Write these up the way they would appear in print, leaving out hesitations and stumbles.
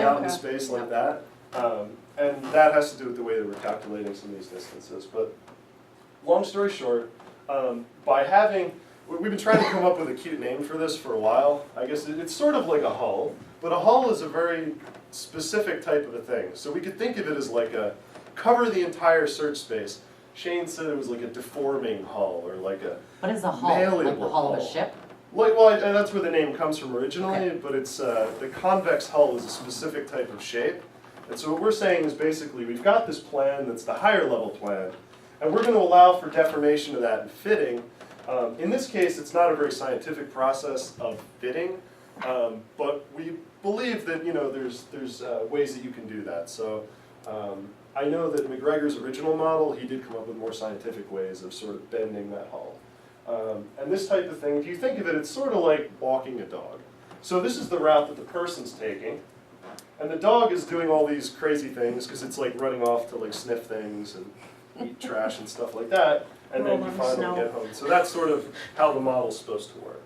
obviously out in space like that. And that has to do with the way that we're calculating some of these distances. But long story short, we've been trying to come up with a cute name for this for a while. I guess it's sort of like a hull, but a hull is a very specific type of a thing. So we could think of it as like cover the entire search space. Shane said it was like a deforming hull, or like a What is a hull? Like the hull of a ship? And that's where the name comes from originally, but it's the convex hull is a specific type of shape. And so what we're saying is basically we've got this plan that's the higher level plan, and we're going to allow for deformation of that and fitting. In this case, it's not a very scientific process of fitting, but we believe that there's ways that you can do that. So I know that McGregor's original model, he did come up with more scientific ways of sort of bending that hull. And this type of thing, if you think of it, it's sort of like walking a dog. So this is the route that the person's taking, and the dog is doing all these crazy things because it's like running off to like sniff things and eat trash and stuff like that, and then you finally get home. So that's sort of how the model's supposed to work.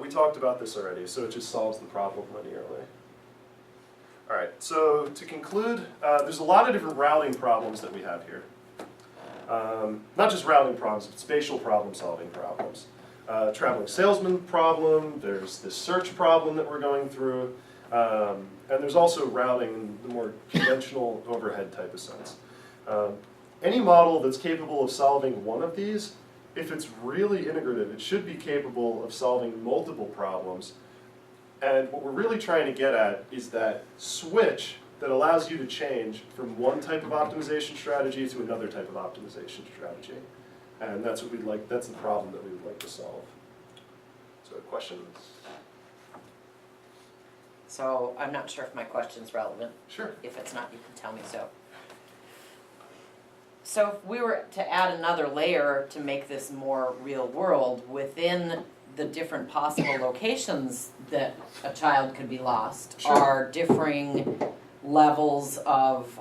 We talked about this already, so it just solves the problem linearly. All right, so to conclude, there's a lot of different routing problems that we have here. Not just routing problems, but spatial problem-solving problems. Traveling salesman problem, there's this search problem that we're going through, and there's also routing in the more conventional overhead type of sense. Any model that's capable of solving one of these, if it's really integrative, it should be capable of solving multiple problems. And what we're really trying to get at is that switch that allows you to change from one type of optimization strategy to another type of optimization strategy. And that's what we'd like, that's the problem that we would like to solve. So questions? So I'm not sure if my question's relevant. Sure. If it's not, you can tell me so. So if we were to add another layer to make this more real world, within the different possible locations that a child could be lost, Sure, are differing levels of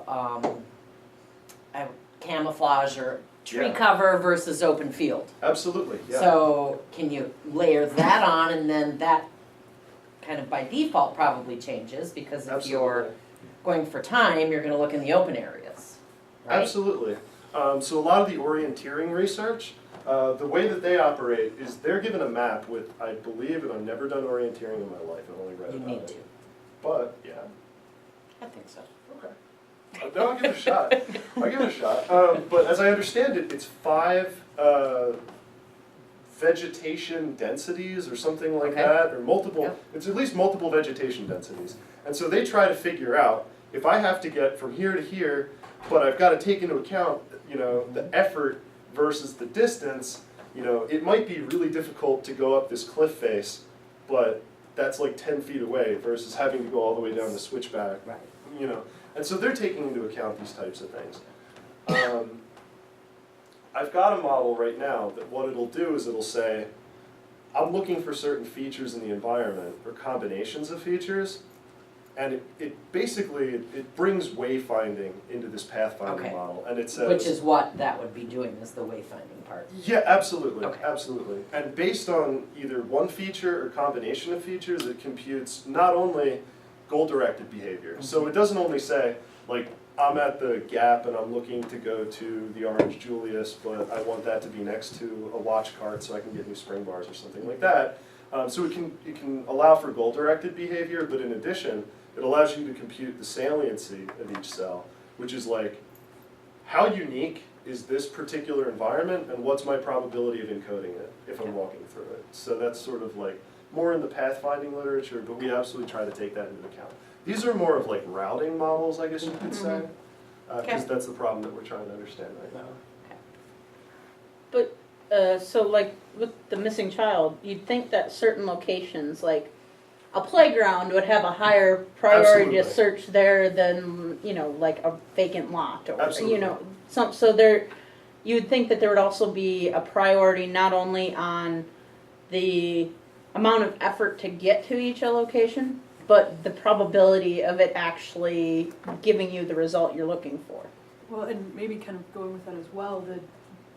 camouflage or tree cover versus open field. Absolutely, yeah. So can you layer that on, and then that kind of by default probably changes, because if you're going for time, you're going to look in the open areas, right? Absolutely. So a lot of the orienteering research, the way that they operate is they're given a map with, I believe, and I've never done orienteering in my life, I've only read about it. You need to. But, yeah. I think so. Okay. I'll give it a shot. I'll give it a shot. But as I understand it, it's 5 vegetation densities or something like that, or multiple, it's at least multiple vegetation densities. And so they try to figure out, if I have to get from here to here, but I've got to take into account, the effort versus the distance, it might be really difficult to go up this cliff face, but that's like 10 feet away versus having to go all the way down the switchback, Right. And so they're taking into account these types of things. I've got a model right now that what it'll do is it'll say, I'm looking for certain features in the environment, or combinations of features, and it basically brings wayfinding into this pathfinding model, and it says, which is what that would be doing, is the wayfinding part. Yeah, absolutely, Okay. absolutely. And based on either one feature or combination of features, it computes not only goal-directed behavior. So it doesn't only say, like, I'm at the Gap and I'm looking to go to the Orange Julius, but I want that to be next to a watch cart so I can get new spring bars or something like that. So it can allow for goal-directed behavior, but in addition, it allows you to compute the saliency of each cell, which is like, how unique is this particular environment, and what's my probability of encoding it if I'm walking through it? So that's sort of like more in the pathfinding literature, but we absolutely try to take that into account. These are more of like routing models, I guess you could say, because that's the problem that we're trying to understand right now. But, so like with the missing child, you'd think that certain locations, like a playground, would have a higher priority to search there than, like a vacant lot, or, so there, you'd think that there would also be a priority not only on the amount of effort to get to each location, but the probability of it actually giving you the result you're looking for. Well, and maybe kind of going with that as well,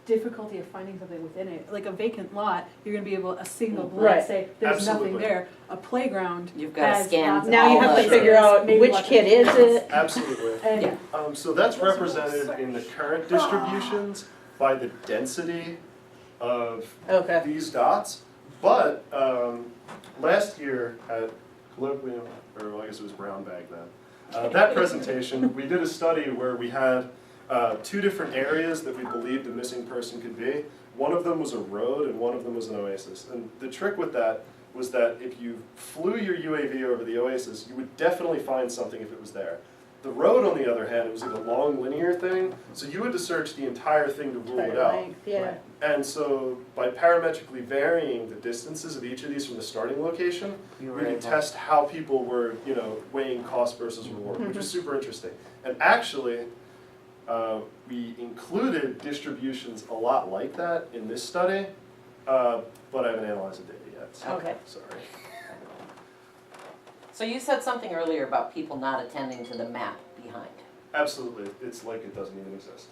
difficulty of finding something within it. Like a vacant lot, you're gonna be able, a single Right. glance say, there's Absolutely. nothing there. A playground You've gotta has scan lots of Now you all have to the- figure out maybe which lots of kid is kids. it. Absolutely. And So that's represented in the current distributions by the density of Okay. these dots. But last year at Colloquium, or well, I guess it was Brown Bag then, that presentation, we did a study where we had 2 different areas that we believed a missing person could be. One of them was a road and one of them was an oasis. And the trick with that was that if you flew your UAV over the oasis, you would definitely find something if it was there. The road, on the other hand, it was like a long linear thing, so you had to search the entire thing to rule it out. Length, yeah. And so by parametrically varying the distances of each of these from the starting location, You we were could able- test how people were, weighing cost versus reward, which is super interesting. And actually, we included distributions a lot like that in this study, but I haven't analyzed the data yet, so Okay. sorry. So you said something earlier about people not attending to the map behind. Absolutely, it's like it doesn't even exist.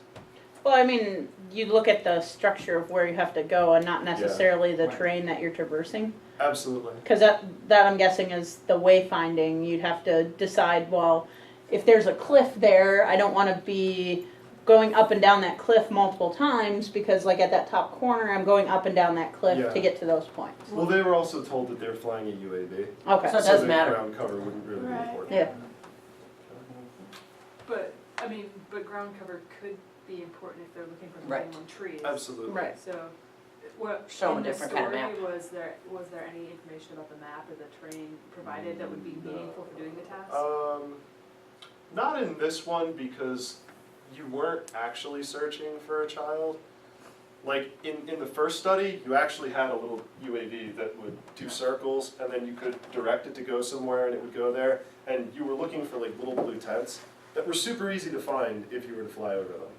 Well, I mean, you look at the structure of where you have to go and not necessarily the Right. terrain that you're traversing. Absolutely. Because that I'm guessing is the wayfinding. You'd have to decide, well, if there's a cliff there, I don't want to be going up and down that cliff multiple times because like at that top corner, I'm going up and down that cliff Yeah. to get to those points. Well, they were also told that they were flying a UAV. Okay. So it doesn't the matter. ground cover wouldn't really be Right. important. Yeah. But, I mean, but ground cover could be important if they're looking for Right. something on trees. Absolutely. Right. So, what, Show 'em a in the different kind of story, map. was there any information about the map or the terrain provided that would be meaningful for doing the task? Not in this one because you weren't actually searching for a child. Like in the first study, you actually had a little UAV that would do circles and then you could direct it to go somewhere and it would go there. And you were looking for like little blue tents that were super easy to find if you were to fly over them.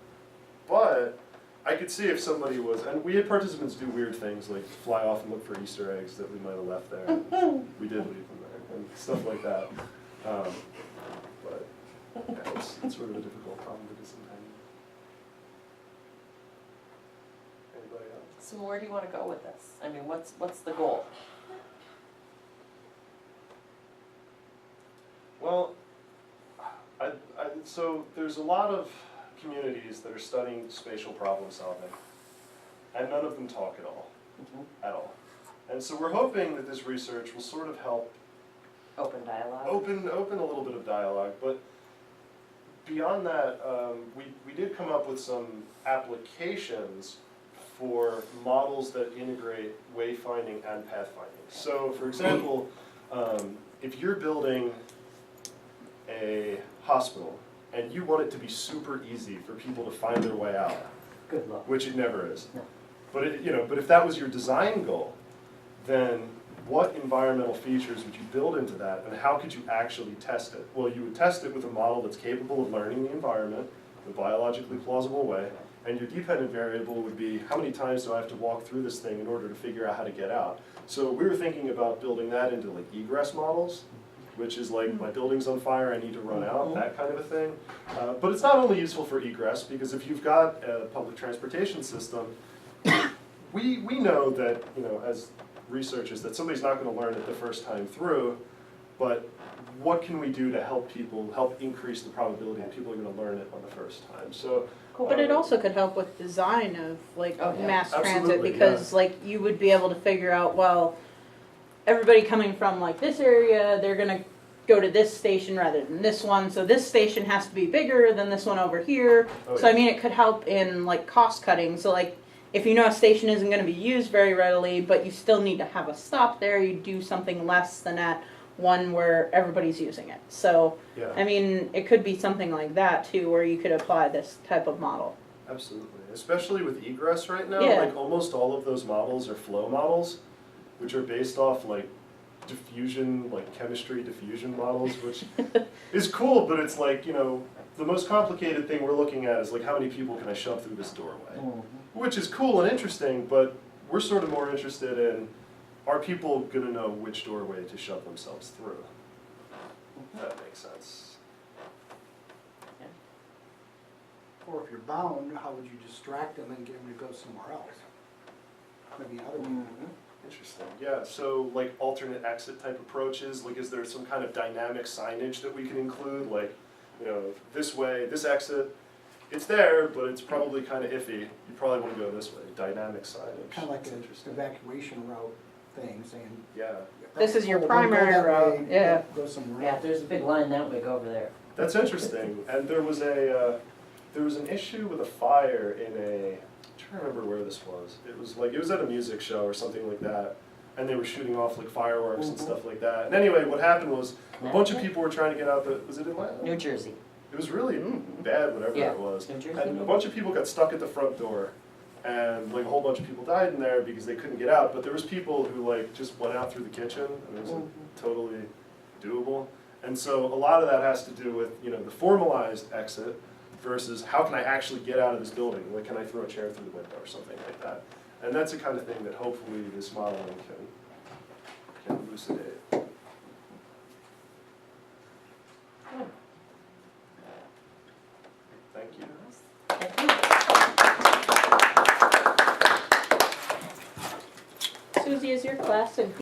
But I could see if somebody was, and we had participants do weird things like fly off and look for Easter eggs that we might have left there. And we did leave them there and stuff like that. But yeah, it's sort of a difficult problem to do sometimes. Anybody else? So where do you want to go with this? I mean, what's the goal? Well, so there's a lot of communities that are studying spatial problem solving, and none of them talk at all, at all. And so we're hoping that this research will sort of help Open dialogue? open a little bit of dialogue, but beyond that, we did come up with some applications for models that integrate wayfinding and pathfinding. So for example, if you're building a hospital and you want it to be super easy for people to find their way out, Good luck. which it never is. No. But if that was your design goal, then what environmental features would you build into that and how could you actually test it? Well, you would test it with a model that's capable of learning the environment in a biologically plausible way, and your dependent variable would be how many times do I have to walk through this thing in order to figure out how to get out? So we were thinking about building that into like egress models, which is like my building's on fire, I need to run out, that kind of a thing. But it's not only useful for egress, because if you've got a public transportation system, we know that, as researchers, that somebody's not going to learn it the first time through, but what can we do to help increase the probability that people are going to learn it on the first time? So, But it also could help with design of like Oh, yeah. mass transit Absolutely, because like you would be able to figure out, well, everybody coming from like this area, they're gonna go to this station rather than this one, so this station has to be bigger than this one over here. Oh, So I yeah. mean, it could help in like cost cutting. So like if you know a station isn't going to be used very readily, but you still need to have a stop there, you do something less than at one where everybody's using it. So yeah, I mean, it could be something like that too, where you could apply this type of model. absolutely. Especially with egress right now, Yeah. like almost all of those models are flow models, which are based off like diffusion, like chemistry diffusion models, which is cool, but it's like, the most complicated thing we're looking at is like how many people can I shove through this doorway? Which is cool and interesting, but we're sort of more interested in, are people gonna know which doorway to shove themselves through? If that makes sense. Or if you're bound, how would you distract them and get them to go somewhere else? Maybe other way. Interesting, yeah, so like alternate exit type approaches, like is there some kind of dynamic signage that we can include, like, you know, this way, this exit, it's there, but it's probably kind of iffy, you probably want to go this way, dynamic signage. Kind of like That's an interesting. evacuation route thing, saying. Yeah, This is your "Oh, don't go primary that route," way, yeah. Go somewhere Yeah, else. if there's a big line that way, go over there. that's interesting, and there was an issue with a fire in I'm trying to remember where this was. It was at a music show or something like that, and they were shooting off like fireworks and stuff like that. And anyway, what happened was a bunch of people were trying to get out was it Atlanta? New Jersey. It was really bad, whatever Yeah, it was. New Jersey, And a maybe? bunch of people got stuck at the front door, and like a whole bunch of people died in there because they couldn't get out. But there was people who like just went out through the kitchen, and it was like, totally doable. And so a lot of that has to do with, you know, the formalized exit versus how can I actually get out of this building? Like, can I throw a chair through the window or something like that? And that's the kind of thing that hopefully this modeling can elucidate. Thank you. Thank you. Susie, is your class in